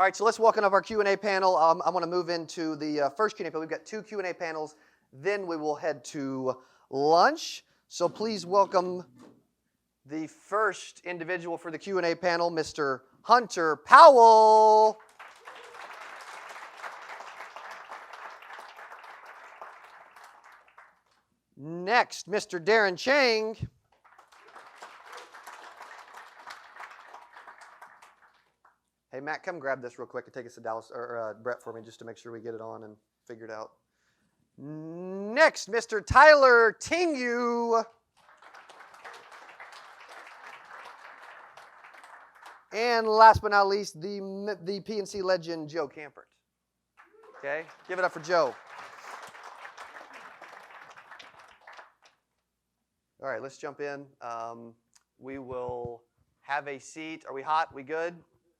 right, so let's welcome up our Q&A panel. I want to move into the first Q&A panel. We've got 2 Q&A panels. Then we will head to lunch. So please welcome the first individual for the Q&A panel, Mr. Hunter Powell. Next, Mr. Darren Chang. Hey, Matt, come grab this real quick and take us to Dallas or Brett for me just to make sure we get it on and figured out. Next, Mr. Tylyr Tingue. And last but not least, the PNC legend, Joe Kampert. Okay, give it up for Joe. All right, let's jump in. We will have a seat. Are we hot? We good?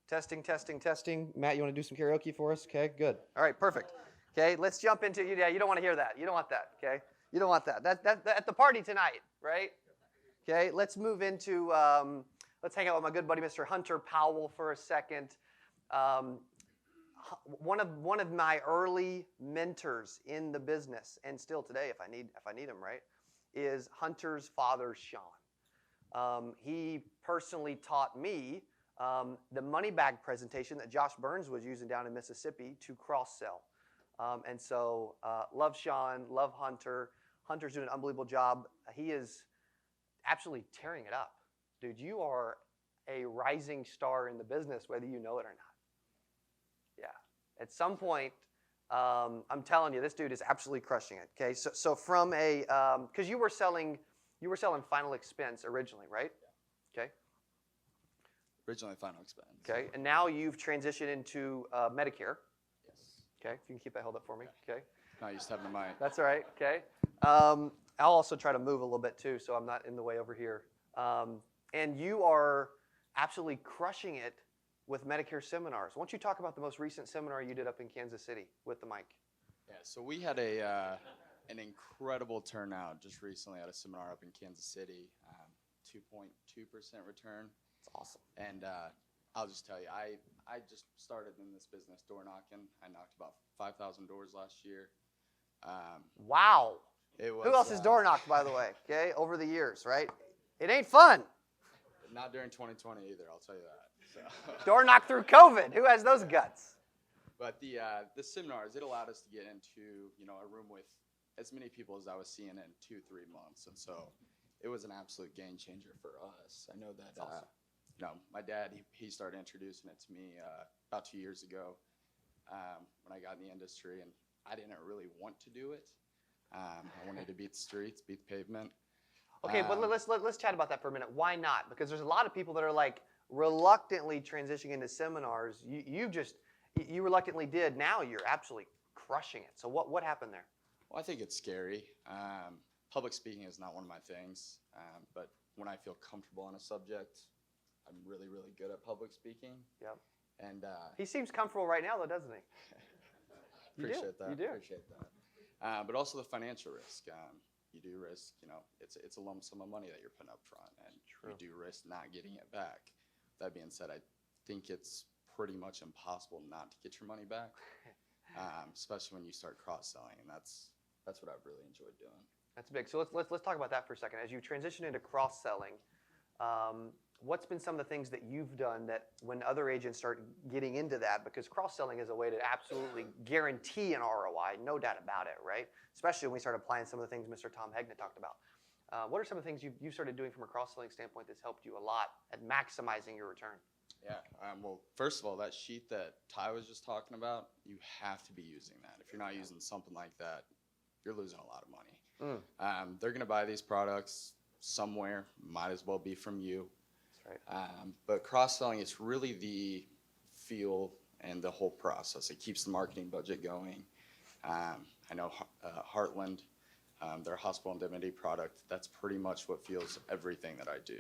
Testing, testing, testing. Matt, you want to do some karaoke for us? Okay, good. All right, perfect. Okay, let's jump into, you don't want to hear that. You don't want that, okay? You don't want that. That at the party tonight, right? Okay, let's move into, let's hang out with my good buddy, Mr. Hunter Powell, for a second. One of my early mentors in the business, and still today, if I need him, right, is Hunter's father, Sean. He personally taught me the money bag presentation that Josh Burns was using down in Mississippi to cross-sell. And so love Sean, love Hunter. Hunter's doing an unbelievable job. He is absolutely tearing it up. Dude, you are a rising star in the business, whether you know it or not. Yeah. At some point, I'm telling you, this dude is absolutely crushing it. Okay. So from a, because you were selling final expense originally, right? Yeah. Okay. Originally final expense. Okay. And now you've transitioned into Medicare. Yes. Okay. If you can keep that held up for me. Okay. Not used to having the mic. That's all right. Okay. I'll also try to move a little bit too, so I'm not in the way over here. And you are absolutely crushing it with Medicare seminars. Why don't you talk about the most recent seminar you did up in Kansas City with the mic? Yeah. So we had an incredible turnout just recently at a seminar up in Kansas City. 2.2% return. That's awesome. And I'll just tell you, I just started in this business door knocking. I knocked about 5,000 doors last year. Wow. It was, who else has door knocked, by the way? Okay, over the years, right? It ain't fun. Not during 2020 either, I'll tell you that. So. Door knocked through COVID. Who has those guts? But the seminars, it allowed us to get into a room with as many people as I was seeing in 2-3 months, and so it was an absolute game changer for us. I know that. Awesome. My dad, he started introducing it to me about 2 years ago when I got in the industry, and I didn't really want to do it. I wanted to beat the streets, beat the pavement. Okay, but let's chat about that for a minute. Why not? Because there's a lot of people that are like reluctantly transitioning into seminars. You reluctantly did. Now you're absolutely crushing it. So what happened there? Well, I think it's scary. Public speaking is not one of my things, but when I feel comfortable on a subject, I'm really, really good at public speaking. Yep. And he seems comfortable right now, though, doesn't he? Appreciate that. You do. Appreciate that. But also the financial risk. You do risk, it's a lump sum of money that you're putting up front, and True. You do risk not getting it back. That being said, I think it's pretty much impossible not to get your money back, especially when you start cross-selling, and that's what I've really enjoyed doing. That's big. So let's talk about that for a second. As you transition into cross-selling, what's been some of the things that you've done that when other agents start getting into that, because cross-selling is a way to absolutely guarantee an ROI, no doubt about it, right? Especially when we start applying some of the things Mr. Tom Hegna talked about. What are some of the things you've started doing from a cross-selling standpoint that's helped you a lot at maximizing your return? Yeah, well, first of all, that sheet that Ty was just talking about, you have to be using that. If you're not using something like that, you're losing a lot of money. They're going to buy these products somewhere, might as well be from you. That's right. But cross-selling is really the feel and the whole process. It keeps the marketing budget going. I know Heartland, their hospital indemnity product, that's pretty much what fuels everything that I do.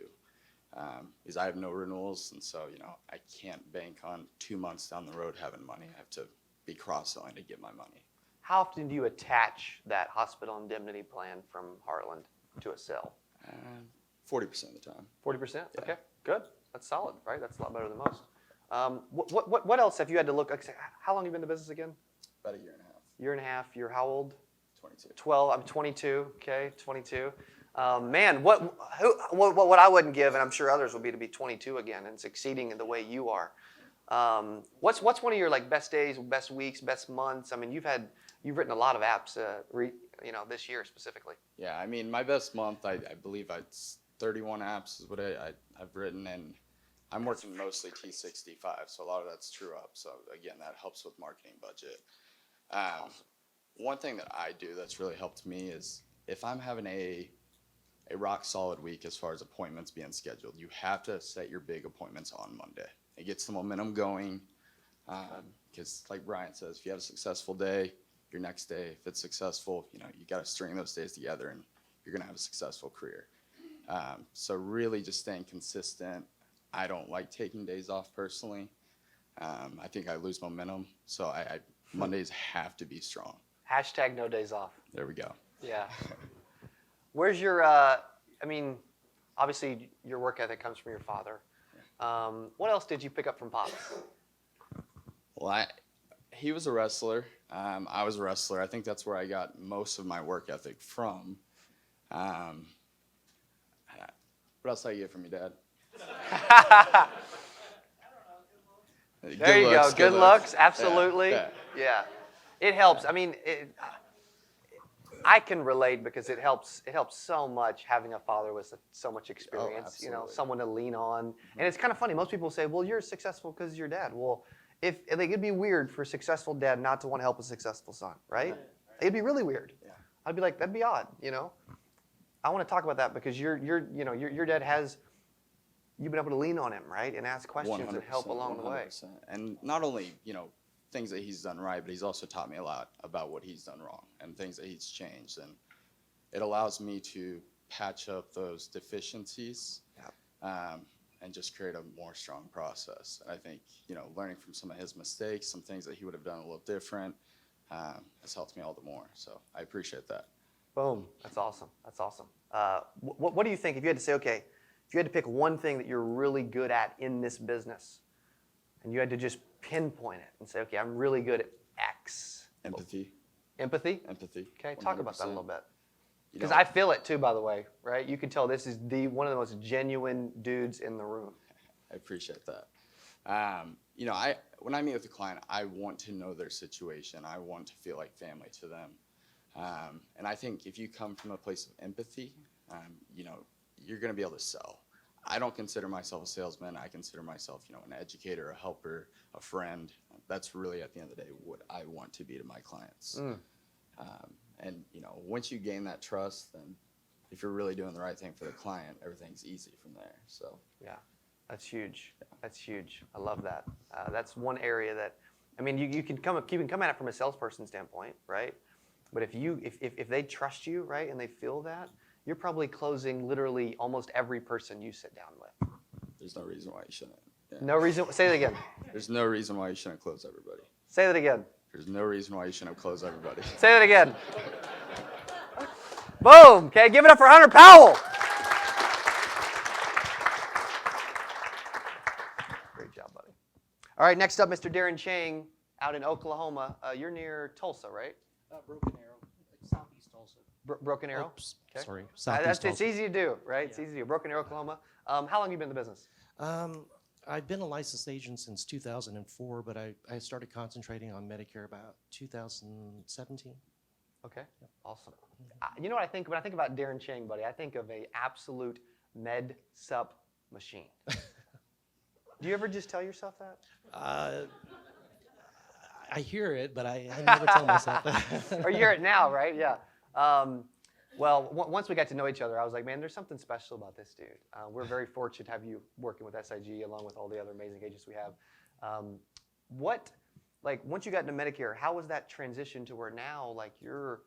Because I have no renewals, and so I can't bank on 2 months down the road having money. I have to be cross-selling to get my money. How often do you attach that hospital indemnity plan from Heartland to a sale? 40% of the time. 40%? Yeah. Okay, good. That's solid, right? That's a lot better than most. What else have you had to look? How long have you been in the business again? About a year and a half. Year and a half. You're how old? 22. 12. I'm 22. Okay, 22. Man, what I wouldn't give, and I'm sure others would be to be 22 again and succeeding in the way you are. What's one of your like best days, best weeks, best months? I mean, you've written a lot of apps, this year specifically. Yeah, I mean, my best month, I believe it's 31 apps is what I've written, and I'm working mostly T65, so a lot of that's true up. So again, that helps with marketing budget. One thing that I do that's really helped me is if I'm having a rock solid week as far as appointments being scheduled, you have to set your big appointments on Monday. It gets the momentum going, because like Brian says, if you have a successful day, your next day, if it's successful, you got to string those days together and you're going to have a successful career. So really just staying consistent. I don't like taking days off personally. I think I lose momentum. So Mondays have to be strong. Hashtag no days off. There we go. Yeah. Where's your, obviously your work ethic comes from your father. What else did you pick up from Pops? Well, he was a wrestler. I was a wrestler. I think that's where I got most of my work ethic from. What else did I get from your dad? There you go. Good looks. Absolutely. Yeah. It helps. I mean, I can relate because it helps so much having a father with so much experience, someone to lean on. Mm-hmm. And it's kind of funny. Most people say, well, you're successful because you're dad. Well, it'd be weird for a successful dad not to want to help a successful son, right? It'd be really weird. Yeah. I'd be like, that'd be odd, I want to talk about that because your dad you've been able to lean on him, right? And ask questions and help along the way. And not only, things that he's done right, but he's also taught me a lot about what he's done wrong and things that he's changed. And it allows me to patch up those deficiencies. And just create a more strong process. And I think, learning from some of his mistakes, some things that he would have done a little different, has helped me all the more. So I appreciate that. Boom. That's awesome. That's awesome. What do you think if you had to say, okay, if you had to pick one thing that you're really good at in this business, and you had to just pinpoint it and say, okay, I'm really good at X. Empathy. Empathy? Empathy. Okay, talk about that a little bit. Because I feel it too, by the way, right? You can tell this is one of the most genuine dudes in the room. I appreciate that. When I meet with a client, I want to know their situation. I want to feel like family to them. And I think if you come from a place of empathy, you're going to be able to sell. I don't consider myself a salesman. I consider myself, an educator, a helper, a friend. That's really, at the end of the day, what I want to be to my clients. And, once you gain that trust, then if you're really doing the right thing for the client, everything's easy from there. So yeah, that's huge. Yeah. That's huge. I love that. That's one area that, you can come at it from a salesperson standpoint, right? But if they trust you, right, and they feel that, you're probably closing literally almost every person you sit down with. There's no reason why you shouldn't. Yeah. No reason. Say it again. There's no reason why you shouldn't close everybody. Say that again. There's no reason why you shouldn't close everybody. Say that again. Boom. Okay, give it up for Hunter Powell. Great job, buddy. All right, next up, Mr. Darren Chang out in Oklahoma. You're near Tulsa, right? Broken Arrow, southeast Tulsa. Broken Arrow? Oops, okay. Sorry, southeast It's Tulsa. easy to do, right? Yeah. It's easy to do. Broken Arrow, Oklahoma. How long have you been in the business? I've been a licensed agent since 2004, but I started concentrating on Medicare about 2017. Okay, yep. Awesome. You know what I think? When I think about Darren Chang, buddy, I think of a absolute med-sup machine. Do you ever just tell yourself that? I hear it, but I never tell myself that. Or you hear it now, right? Yeah. Well, once we got to know each other, I was like, man, there's something special about this dude. We're very fortunate to have you working with SIG along with all the other amazing agents we have. Once you got into Medicare, how was that transition to where now, you're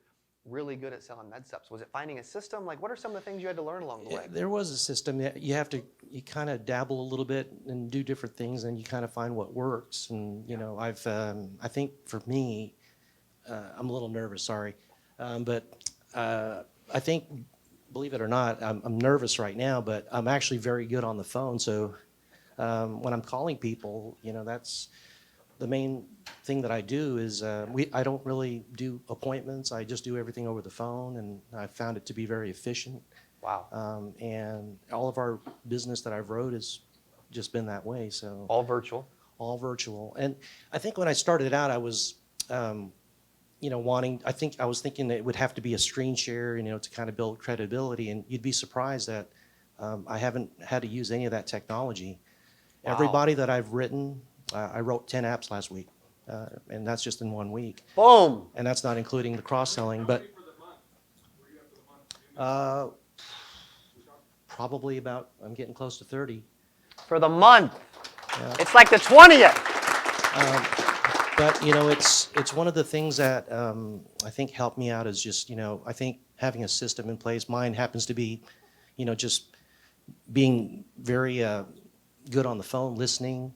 really good at selling med subs? Was it finding a system? What are some of the things you had to learn along the way? There was a system. You kind of dabble a little bit and do different things, and you kind of find what works. And, I think for me, I'm a little nervous, sorry. But I think, believe it or not, I'm nervous right now, but I'm actually very good on the phone. So When I'm calling people, that's the main thing that I do is I don't really do appointments. I just do everything over the phone, and I found it to be very efficient. Wow. And all of our business that I've wrote has just been that way. So All virtual. all virtual. And I think when I started out, I was, I was thinking that it would have to be a screen share, to kind of build credibility. And you'd be surprised that I haven't had to use any of that technology. Wow. Everybody that I've written, I wrote 10 apps last week, and that's just in 1 week. Boom. And that's not including the cross-selling. But probably about, I'm getting close to 30. For the month. Yeah. It's like the 20th. But it's one of the things that I think helped me out is just I think having a system in place. Mine happens to be, just being very good on the phone, listening,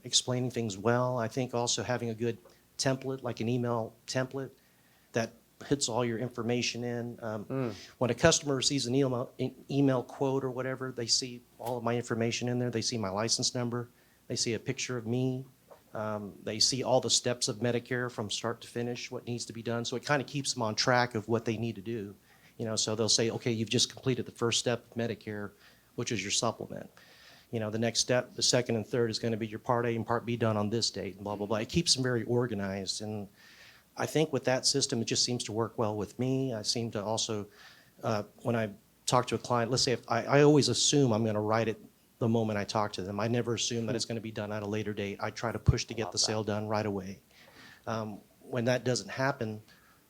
explaining things well. I think also having a good template, like an email template, that hits all your information in. When a customer receives an email quote or whatever, they see all of my information in there. They see my license number. They see a picture of me. They see all the steps of Medicare from start to finish, what needs to be done. So it kind of keeps them on track of what they need to do. So they'll say, okay, you've just completed the first step of Medicare, which is your supplement. The next step, the second and third, is going to be your Part A and Part B done on this date, and blah, blah, blah. It keeps them very organized. And I think with that system, it just seems to work well with me. I seem to also, when I talk to a client, let's say if I always assume I'm going to write it the moment I talk to them. I never assume that it's going to be done at a later date. I try to push to get the sale done right away. When that doesn't happen,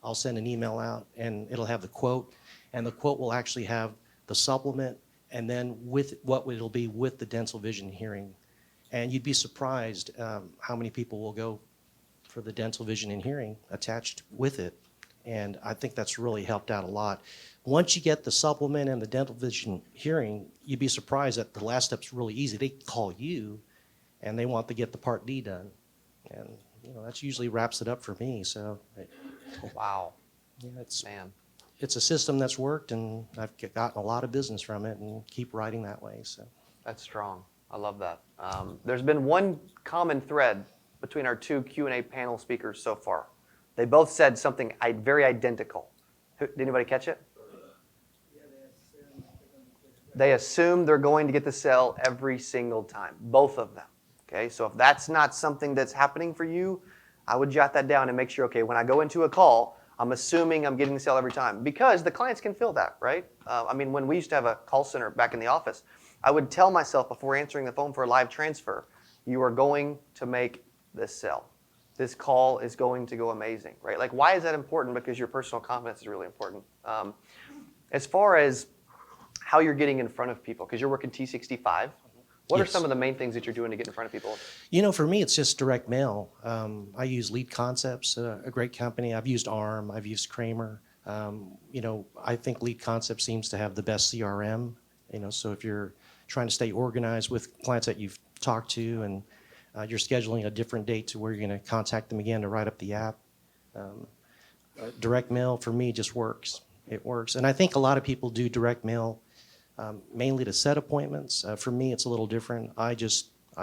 I'll send an email out, and it'll have the quote, and the quote will actually have the supplement, and then with what it'll be with the dental vision hearing. And you'd be surprised how many people will go for the dental vision and hearing attached with it. And I think that's really helped out a lot. Once you get the supplement and the dental vision hearing, you'd be surprised that the last step's really easy. They call you, and they want to get the Part D done. And, that's usually wraps it up for me. So, Wow. Yeah, Man. it's a system that's worked, and I've gotten a lot of business from it and keep writing that way. So That's strong. I love that. There's been one common thread between our two Q&A panel speakers so far. They both said something very identical. Did anybody catch it? They assume they're going to get the sale every single time, both of them. Okay, so if that's not something that's happening for you, I would jot that down and make sure, okay, when I go into a call, I'm assuming I'm getting the sale every time, because the clients can feel that, right? When we used to have a call center back in the office, I would tell myself before answering the phone for a live transfer, you are going to make this sale. This call is going to go amazing, right? Like, why is that important? Because your personal confidence is really important. As far as how you're getting in front of people, because you're working T65, what are Yes. some of the main things that you're doing to get in front of people? For me, it's just direct mail. I use Lead Concepts, a great company. I've used ARM. I've used Kramer. I think Lead Concepts seems to have the best CRM. So if you're trying to stay organized with clients that you've talked to, and you're scheduling a different date to where you're going to contact them again to write up the app, direct mail for me just works. It works. And I think a lot of people do direct mail mainly to set appointments. For me, it's a little different. I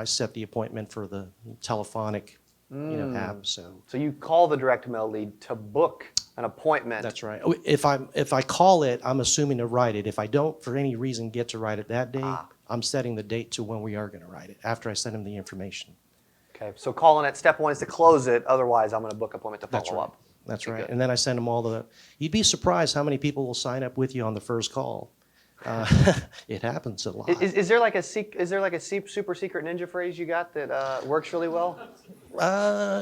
set the appointment for the telephonic app. So you call the direct mail lead to book an appointment. that's right. If I call it, I'm assuming to write it. If I don't, for any reason, get to write it that day, I'm setting the date to when we are going to write it after I send them the information. Okay, so calling it, step one is to close it. Otherwise, I'm going to book an appointment to That's follow right. up. That's Okay, right. good. And then I send them all you'd be surprised how many people will sign up with you on the first call. It happens a lot. Is there like a super secret ninja phrase you got that works really well?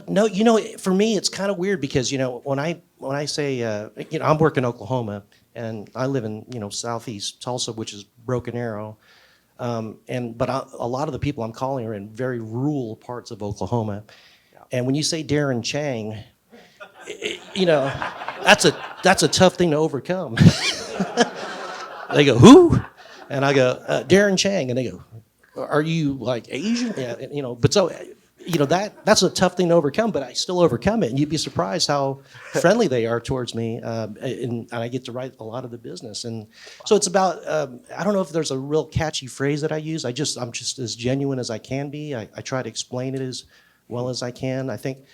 No, for me, it's kind of weird because, when I say, I'm working in Oklahoma, and I live in, southeast Tulsa, which is Broken Arrow. But a lot of the people I'm calling are in very rural parts of Oklahoma. Yeah. And when you say Darren Chang, that's a tough thing to overcome. They go, who? And I go, Darren Chang. And they go, are you like Asian? Yeah, but so that's a tough thing to overcome, but I still overcome it. And you'd be surprised how friendly they are towards me. And I get to write a lot of the business. And so it's about, I don't know if there's a real catchy phrase that I use. I'm just as genuine as I can be. I try to explain it as well as I can. I think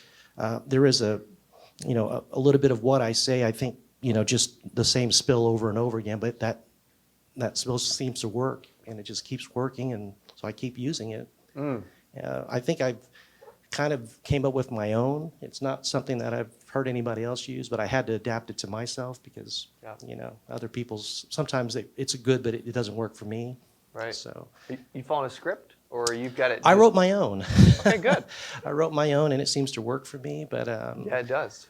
there is a little bit of what I say, I think, just the same spill over and over again, but that spill seems to work, and it just keeps working, and so I keep using it. I think I've kind of came up with my own. It's not something that I've heard anybody else use, but I had to adapt it to myself because, other people's, sometimes it's good, but it doesn't work for me. Right. So You follow a script, or you've got it? I wrote my own. Okay, good. I wrote my own, and it seems to work for me, but Yeah, it does.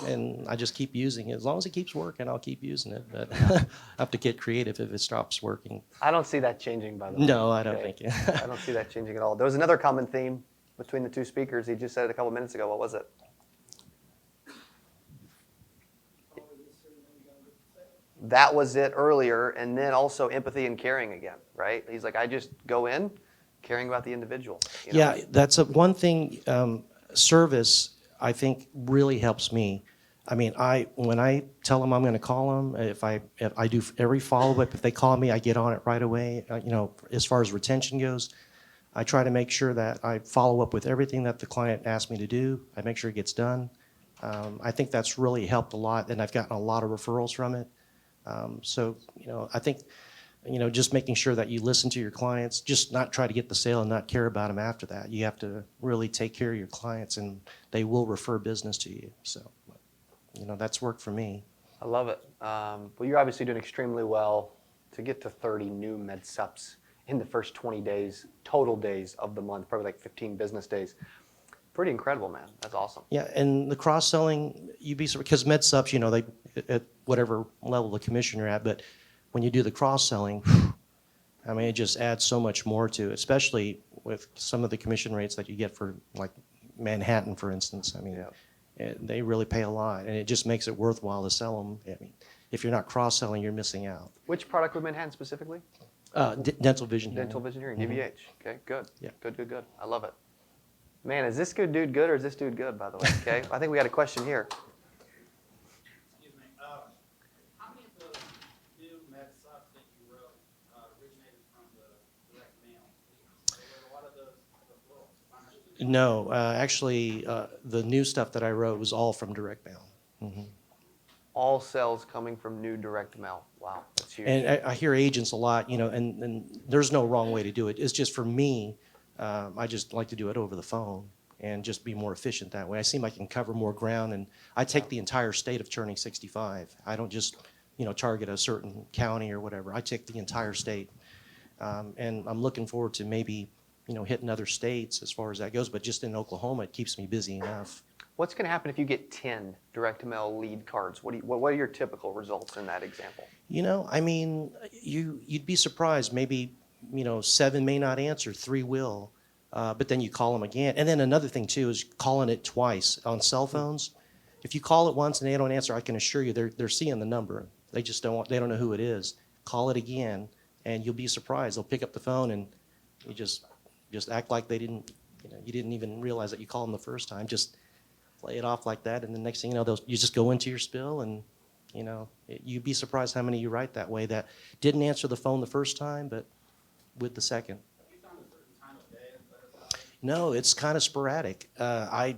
and I just keep using it. As long as it keeps working, I'll keep using it, but I have to get creative if it stops working. I don't see that changing, by the way. No, I don't Okay. think. I don't see that changing at all. There was another common theme between the two speakers. He just said it a couple minutes ago. What was it? That was it earlier, and then also empathy and caring again, right? He's like, I just go in caring about the individual. Yeah, that's one thing. Service, I think, really helps me. I mean, when I tell them I'm going to call them, if I do every follow-up, if they call me, I get on it right away. As far as retention goes, I try to make sure that I follow up with everything that the client asked me to do. I make sure it gets done. I think that's really helped a lot, and I've gotten a lot of referrals from it. So, I think, just making sure that you listen to your clients, just not try to get the sale and not care about them after that. You have to really take care of your clients, and they will refer business to you. So, that's worked for me. I love it. Well, you're obviously doing extremely well to get to 30 new med subs in the first 20 days, total days of the month, probably like 15 business days. Pretty incredible, man. That's awesome. Yeah, and the cross-selling, you'd be surprised, because med subs, they at whatever level of commission you're at, but when you do the cross-selling, I mean, it just adds so much more to it, especially with some of the commission rates that you get for, like, Manhattan, for instance. I mean, they really pay a lot, and it just makes it worthwhile to sell them. I mean, if you're not cross-selling, you're missing out. Which product with Manhattan specifically? Dental vision. Dental vision hearing, DVH. Okay, good. Yeah. Good. I love it. Man, is this good dude good or is this dude good, by the way? Okay, I think we got a question here. Excuse me. How many of those new med subs that you wrote originated from the direct mail? There were a lot of those referrals. No, actually, the new stuff that I wrote was all from direct mail. Mm-hmm. All sales coming from new direct mail. Wow, that's huge. And I hear agents a lot, and there's no wrong way to do it. It's just for me, I just like to do it over the phone and just be more efficient that way. I seem I can cover more ground, and I take the entire state of turning 65. I don't just, target a certain county or whatever. I take the entire state, and I'm looking forward to maybe, hitting other states as far as that goes. But just in Oklahoma, it keeps me busy enough. What's going to happen if you get 10 direct mail lead cards? What are your typical results in that example? I mean, you'd be surprised. Maybe 7 may not answer, 3 will, but then you call them again. And then another thing too is calling it twice on cell phones. If you call it once and they don't answer, I can assure you they're seeing the number. They just they don't know who it is. Call it again, and you'll be surprised. They'll pick up the phone and you just act like they didn't. You didn't even realize that you called them the first time. Just play it off like that, and the next thing you know, you just go into your spill, and you'd be surprised how many you write that way that didn't answer the phone the first time, but with the second. Have you found a certain time of day is better? No, it's kind of sporadic. I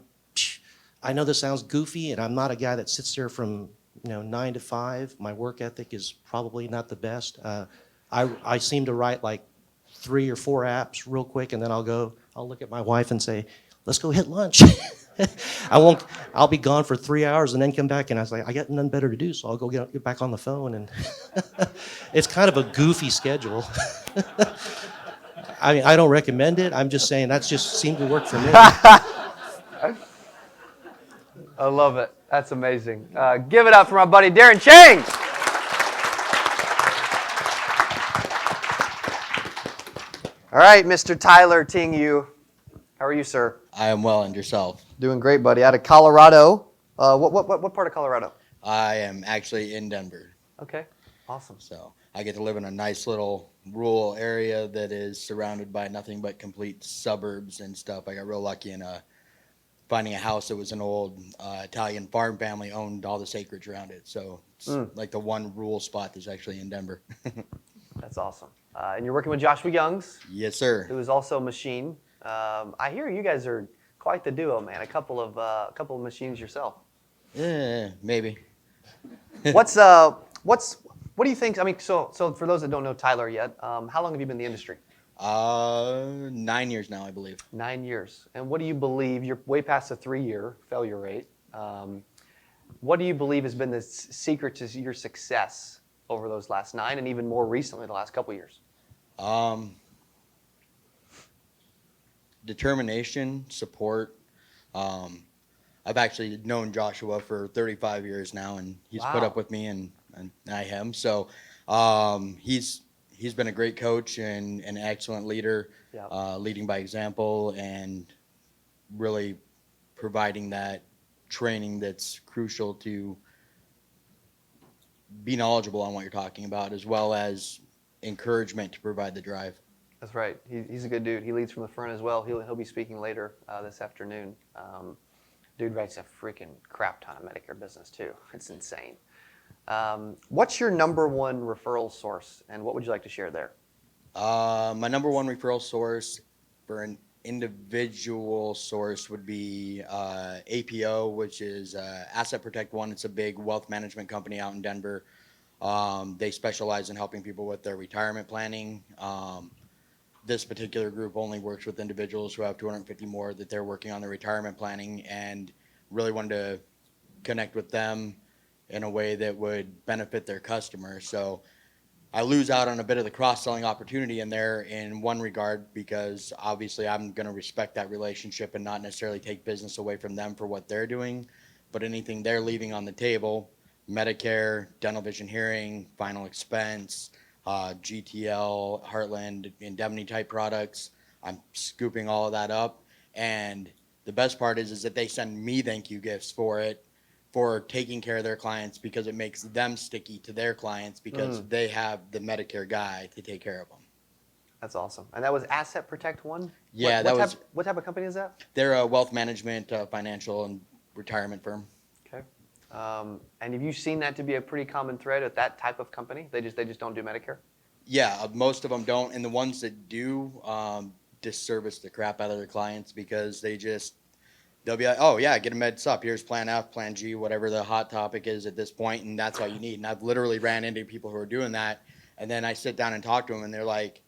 know this sounds goofy, and I'm not a guy that sits there from 9 to 5. My work ethic is probably not the best. I seem to write like 3 or 4 apps real quick, and then I'll look at my wife and say, let's go hit lunch. I'll be gone for 3 hours and then come back, and I was like, I got nothing better to do, so I'll go get back on the phone. And it's kind of a goofy schedule. I mean, I don't recommend it. I'm just saying that's just seemed to work for me. I love it. That's amazing. Give it up for my buddy Darren Chang. All right, Mr. Tylyr Tingue. How are you, sir? I am well, and yourself? Doing great, buddy. Out of Colorado. What part of Colorado? I am actually in Denver. Okay. Awesome. So I get to live in a nice little rural area that is surrounded by nothing but complete suburbs and stuff. I got real lucky in finding a house that was an old Italian farm family owned all this acreage around it. So it's like the one rural spot that's actually in Denver. That's awesome. And you're working with Joshua Youngs, Yes, sir. who is also a machine. I hear you guys are quite the duo, man. A couple of machines yourself. Yeah, maybe. What do you think? I mean, so for those that don't know Tylyr yet, how long have you been in the industry? 9 years now, I believe. 9 years. And what do you believe? You're way past the 3-year failure rate. What do you believe has been the secret to your success over those last 9, and even more recently, the last couple years? Determination, support. I've actually known Joshua for 35 years now, and he's put Wow. up with me, and I him. So he's been a great coach and an excellent leader, Yeah. leading by example and really providing that training that's crucial to be knowledgeable on what you're talking about, as well as encouragement to provide the drive. That's right. He's a good dude. He leads from the front as well. He'll be speaking later this afternoon. Dude writes a freaking crap ton of Medicare business too. It's insane. What's your number one referral source, and what would you like to share there? My number one referral source for an individual source would be APO, which is Asset Protect One. It's a big wealth management company out in Denver. They specialize in helping people with their retirement planning. This particular group only works with individuals who have 250 more that they're working on their retirement planning, and really wanted to connect with them in a way that would benefit their customers. So I lose out on a bit of the cross-selling opportunity in there in one regard, because obviously I'm going to respect that relationship and not necessarily take business away from them for what they're doing, but anything they're leaving on the table, Medicare, dental vision hearing, final expense, GTL, Heartland, indemnity type products, I'm scooping all of that up. And the best part is that they send me thank you gifts for it, for taking care of their clients, because it makes them sticky to their clients, because they have the Medicare guy to take care of them. That's awesome. And that was Asset Protect One? Yeah, What type of company is that? they're a wealth management, financial and retirement firm. Okay. And have you seen that to be a pretty common thread at that type of company? They just don't do Medicare? Yeah, most of them don't, and the ones that do disservice the crap out of their clients, because they'll be like, oh yeah, get a med sup, here's plan F, plan G, whatever the hot topic is at this point, and that's all you need. And I've literally ran into people who are doing that, and then I sit down and talk to them, and they're like,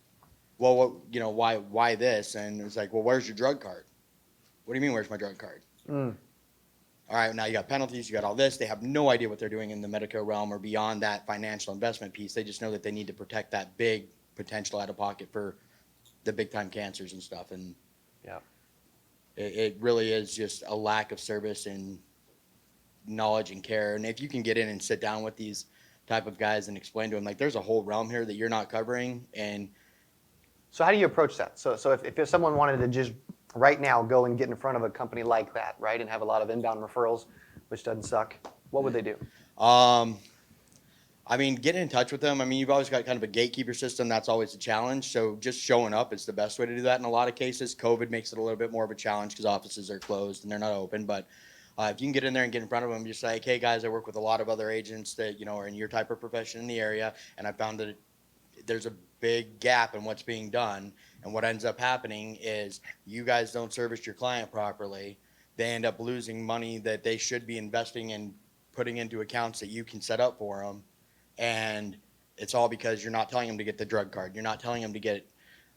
well, why this? And it's like, well, where's your drug card? What do you mean, where's my drug card? All right, now you got penalties, you got all this. They have no idea what they're doing in the Medicare realm or beyond that financial investment piece. They just know that they need to protect that big potential out of pocket for the big time cancers and stuff. And Yeah. it really is just a lack of service and knowledge and care. And if you can get in and sit down with these type of guys and explain to them, like, there's a whole realm here that you're not covering. And So how do you approach that? So if someone wanted to just right now go and get in front of a company like that, right, and have a lot of inbound referrals, which doesn't suck, what would they do? I mean, get in touch with them. I mean, you've always got kind of a gatekeeper system. That's always a challenge. So just showing up is the best way to do that in a lot of cases. COVID makes it a little bit more of a challenge because offices are closed and they're not open. But if you can get in there and get in front of them, just like, hey, guys, I work with a lot of other agents that, are in your type of profession in the area, and I found that there's a big gap in what's being done. And what ends up happening is you guys don't service your client properly. They end up losing money that they should be investing and putting into accounts that you can set up for them. And it's all because you're not telling them to get the drug card. You're not telling them to get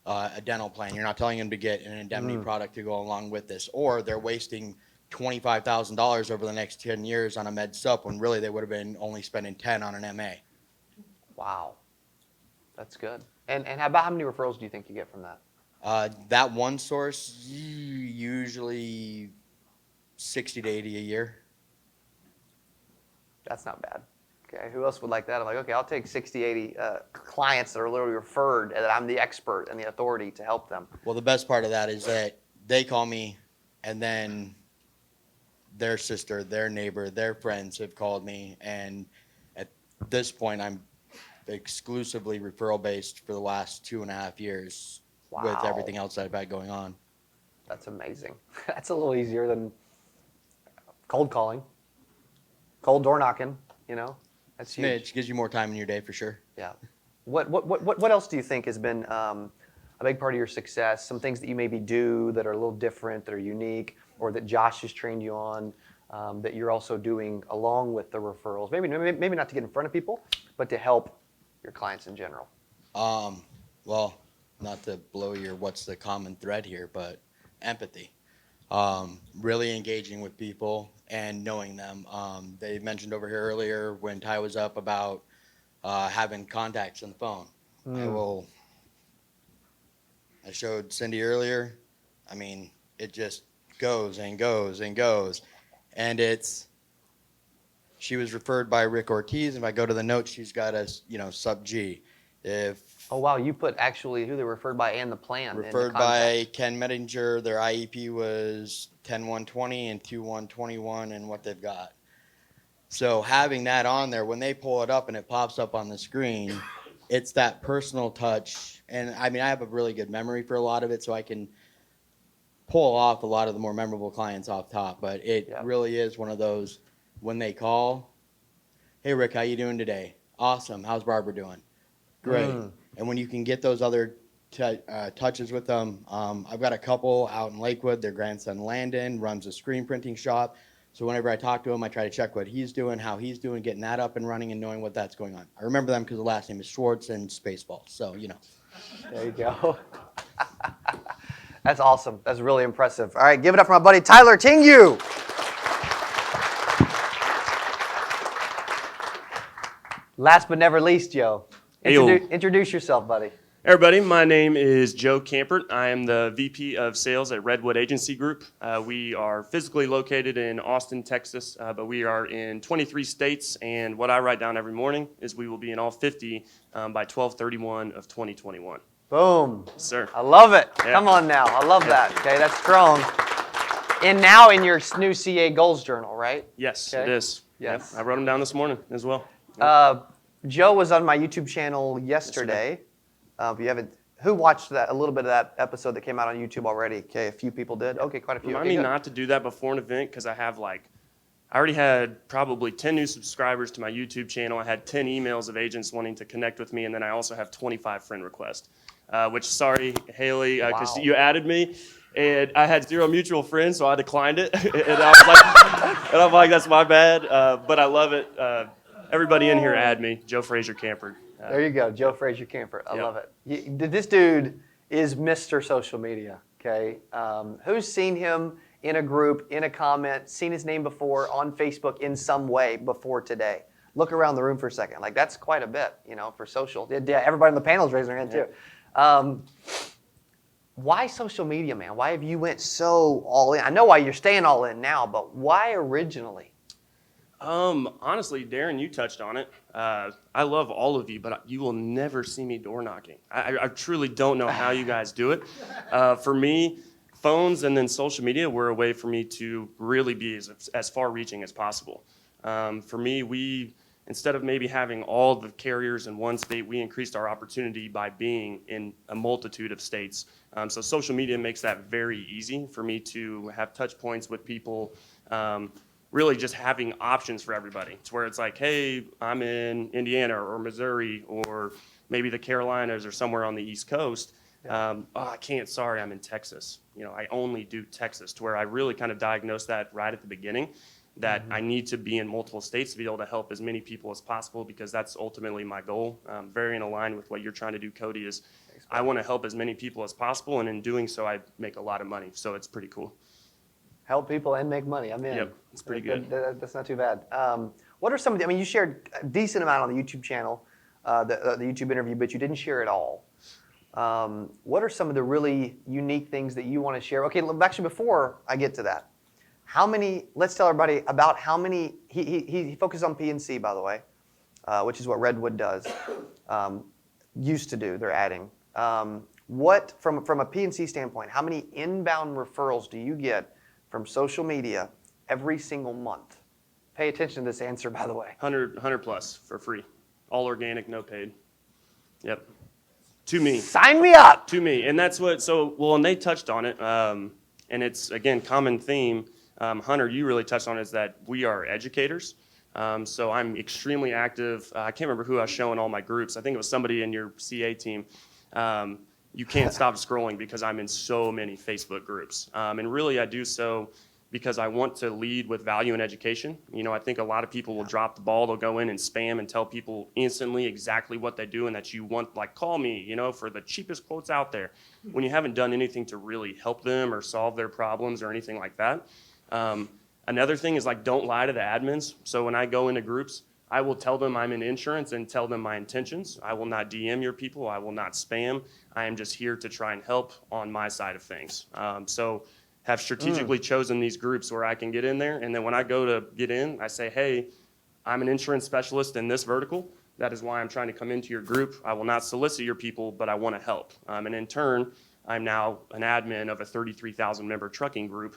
a dental plan. You're not telling them to get an indemnity product to go along with this. Or they're wasting $25,000 over the next 10 years on a med sup when really they would have been only spending 10 on an MA. Wow. That's good. And about how many referrals do you think you get from that? That one source, usually 60 to 80 a year. That's not bad. Okay, who else would like that? I'm like, okay, I'll take 60, 80 clients that are literally referred, and that I'm the expert and the authority to help them. Well, the best part of that is that they call me, and then their sister, their neighbor, their friends have called me, and at this point, I'm exclusively referral based for the last 2.5 years with Wow. everything else that I've had going on. That's amazing. That's a little easier than cold calling, cold door knocking. You know, that's huge. Snitch gives you more time in your day for sure. Yeah. What else do you think has been a big part of your success? Some things that you maybe do that are a little different, that are unique, or that Josh has trained you on, that you're also doing along with the referrals? Maybe not to get in front of people, but to help your clients in general. Well, not to blow your what's the common thread here, but empathy. Really engaging with people and knowing them. They mentioned over here earlier when Ty was up about having contacts on the phone. I showed Cindy earlier. I mean, it just goes and goes and goes. And she was referred by Rick Ortiz. If I go to the notes, she's got a, sub G. Oh, wow. You put actually who they referred by and the plan. Referred by Ken Mettinger, their IEP was 10-120 and 2-121 and what they've got. So having that on there, when they pull it up and it pops up on the screen, it's that personal touch. And I mean, I have a really good memory for a lot of it, so I can pull off a lot of the more memorable clients off top. But it really is one of those, when they call, hey, Rick, how you doing today? Awesome. How's Barbara doing? Great. And when you can get those other touches with them, I've got a couple out in Lakewood. Their grandson, Landon, runs a screen printing shop. So whenever I talk to him, I try to check what he's doing, how he's doing, getting that up and running and knowing what that's going on. I remember them because the last name is Schwartz and Spaceballs. So, There you go. That's awesome. That's really impressive. All right, give it up for my buddy Tylyr Tingue. Last but never least, Joe. Introduce yourself, buddy. Everybody, my name is Joe Kampert. I am the VP of Sales at Redwood Agency Group. We are physically located in Austin, Texas, but we are in 23 states, and what I write down every morning is we will be in all 50 by 12/31 of 2021. Boom. Yes, sir. I love it. Yeah. Come on now. I love that. Okay, that's strong. And now in your new CA goals journal, right? Yes, Okay. it is. Yes. Yep, I wrote them down this morning as well. Joe was on my YouTube channel yesterday. If you haven't, who watched a little bit of that episode that came out on YouTube already? Okay, a few people did. Okay, quite a few. Remind me not to do that before an event because I already had probably 10 new subscribers to my YouTube channel. I had 10 emails of agents wanting to connect with me, and then I also have 25 friend requests. Which, sorry, Haley, because you added me, and I had 0 mutual friends, so I declined it. and I'm like, that's my bad. But I love it. Everybody in here add me, Joe Frazier Kampert. There you go, Joe Frazier Kampert. I love it. This dude is Mr. Social Media, okay? Who's seen him in a group, in a comment, seen his name before on Facebook in some way before today? Look around the room for a second. Like, that's quite a bit, for social. Yeah, everybody on the panel is raising their hand, too. Why social media, man? Why have you went so all in? I know why you're staying all in now, but why originally? Honestly, Darren, you touched on it. I love all of you, but you will never see me door knocking. I truly don't know how you guys do it. For me, phones and then social media were a way for me to really be as far reaching as possible. For me, instead of maybe having all the carriers in one state, we increased our opportunity by being in a multitude of states. So social media makes that very easy for me to have touch points with people. Really just having options for everybody. It's where it's like, hey, I'm in Indiana or Missouri or maybe the Carolinas or somewhere on the East Coast. I can't, sorry, I'm in Texas. I only do Texas, to where I really kind of diagnosed that right at the beginning, that I need to be in multiple states to be able to help as many people as possible, because that's ultimately my goal. Very in line with what you're trying to do, Cody, is I want to help as many people as possible, and in doing so, I make a lot of money. So it's pretty cool. Help people and make money. I'm in. Yep, it's pretty good. That's not too bad. What are some of the, you shared a decent amount on the YouTube channel, the YouTube interview, but you didn't share it all. What are some of the really unique things that you want to share? Okay, actually, before I get to that, let's tell everybody about how many, he focuses on PNC, by the way, which is what Redwood does, used to do, they're adding. From a PNC standpoint, how many inbound referrals do you get from social media every single month? Pay attention to this answer, by the way. 100 plus for free all organic, no paid. Yep. To me. Sign me up. To me. And that's what, and they touched on it. And it's, again, common theme. Hunter, you really touched on it, is that we are educators. So I'm extremely active. I can't remember who I was showing all my groups. I think it was somebody in your CA team. You can't stop scrolling because I'm in so many Facebook groups. And really I do so because I want to lead with value and education. You know, I think a lot of people will drop the ball. They'll go in and spam and tell people instantly exactly what they do and that you want, like, call me, you know, for the cheapest quotes out there, when you haven't done anything to really help them or solve their problems or anything like that. Another thing is, like, don't lie to the admins. So when I go into groups, I will tell them I'm in insurance and tell them my intentions. I will not DM your people. I will not spam. I am just here to try and help on my side of things. So have strategically chosen these groups where I can get in there. And then when I go to get in, I say, hey, I'm an insurance specialist in this vertical. That is why I'm trying to come into your group. I will not solicit your people, but I want to help. And in turn, I'm now an admin of a 33,000 member trucking group,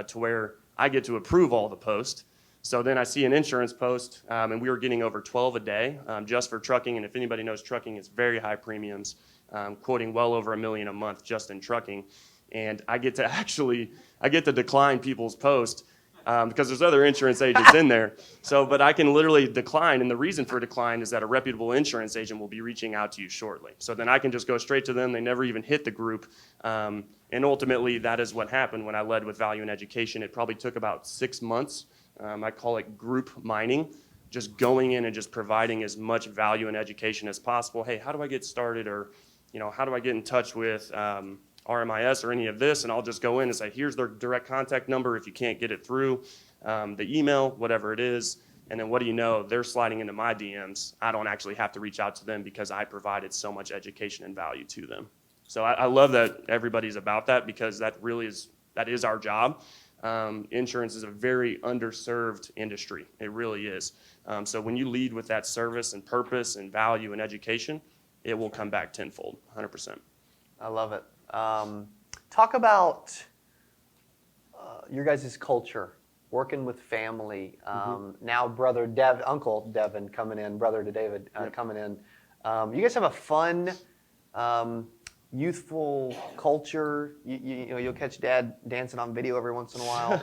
to where I get to approve all the posts. So then I see an insurance post, and we were getting over 12 a day, just for trucking. And if anybody knows trucking, it's very high premiums, quoting well over $1 million a month just in trucking. And I get to decline people's posts, because there's other insurance agents in there. So, but I can literally decline, and the reason for decline is that a reputable insurance agent will be reaching out to you shortly. So then I can just go straight to them. They never even hit the group. And ultimately, that is what happened when I led with value and education. It probably took about 6 months. I call it group mining, just going in and just providing as much value and education as possible. Hey, how do I get started? Or, you know, how do I get in touch with RMIS or any of this? And I'll just go in and say, here's their direct contact number if you can't get it through, the email, whatever it is. And then what do you know? They're sliding into my DMs. I don't actually have to reach out to them because I provided so much education and value to them. So I love that everybody's about that, because that is our job. Insurance is a very underserved industry. It really is. So when you lead with that service and purpose and value and education, it will come back tenfold, 100%. I love it. Talk about your guys' culture, working with family. Now, Uncle Devin coming in, brother to David coming in. You guys have a fun, youthful culture. You know, you'll catch Dad dancing on video every once in a while.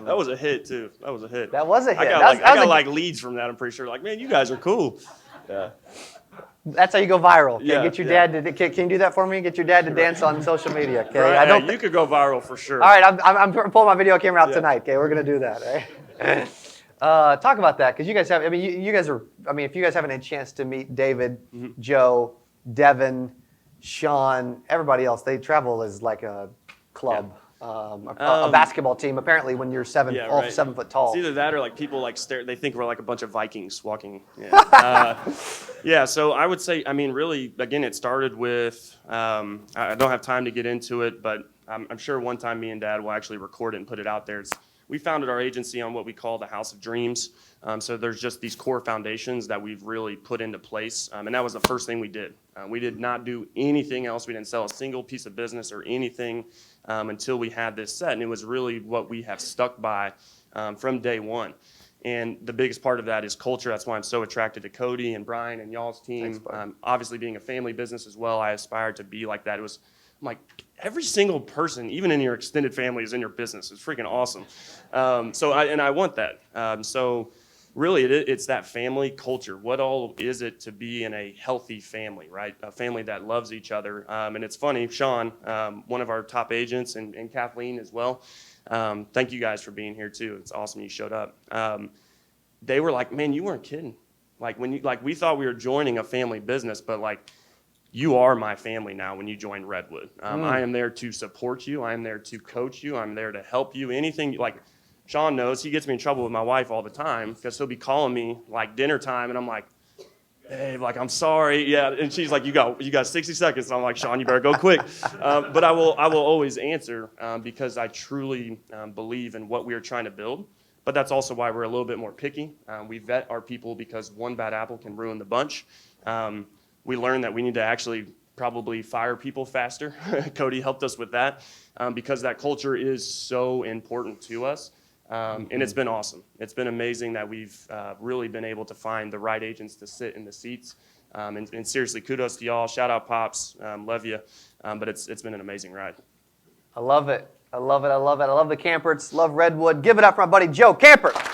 That was a hit too. That was a hit. That was a hit. I got leads from that. I'm pretty sure. Like, man, you guys are cool. Yeah. That's how you go viral. Okay? Yeah, Get your dad to. Can you do that for me? Get your dad to dance on social media. Okay. Right, you could go viral for sure. All right. I'm pulling my video camera out tonight. Okay. We're gonna do that. Right. Talk about that, because you guys have. I mean, you guys are. I mean, if you guys haven't had a chance to meet David, Joe, Devin, Sean, everybody else, they travel as like a club. A basketball team, apparently, when you're 7 foot tall. It's either that or, like, people like stare. They think we're like a bunch of Vikings walking. Yeah. So I would say, I mean, really, again, it started with. I don't have time to get into it, but I'm sure one time me and Dad will actually record it and put it out there. We founded our agency on what we call the House of Dreams. So there's just these core foundations that we've really put into place. And that was the first thing we did. We did not do anything else. We didn't sell a single piece of business or anything until we had this set. And it was really what we have stuck by from day one. And the biggest part of that is culture. That's why I'm so attracted to Cody and Brian and y'all's team. Thanks, obviously, being a family business as well, I aspired to be like that. I'm like, every single person, even in your extended family, is in your business. It's freaking awesome. I want that. So really, it's that family culture. What all is it to be in a healthy family, right? A family that loves each other. And it's funny, Sean, one of our top agents, and Kathleen as well. Thank you guys for being here too. It's awesome you showed up. They were like, man, you weren't kidding. Like we thought we were joining a family business, but like, you are my family now when you join Redwood. I am there to support you. I am there to coach you. I'm there to help you. Anything, like Sean knows, he gets me in trouble with my wife all the time because he'll be calling me like dinner time, and I'm like, babe, like, I'm sorry. Yeah, and she's like, you got 60 seconds. And I'm like, Sean, you better go quick. But I will always answer because I truly believe in what we are trying to build. But that's also why we're a little bit more picky. We vet our people because one bad apple can ruin the bunch. We learned that we need to actually probably fire people faster. Cody helped us with that because that culture is so important to us. And it's been awesome. It's been amazing that we've really been able to find the right agents to sit in the seats. And seriously, kudos to y'all. Shout out Pops. Love you. But it's been an amazing ride. I love it. I love it. I love it. I love the Kamperts. Love Redwood. Give it up for my buddy Joe Kampert.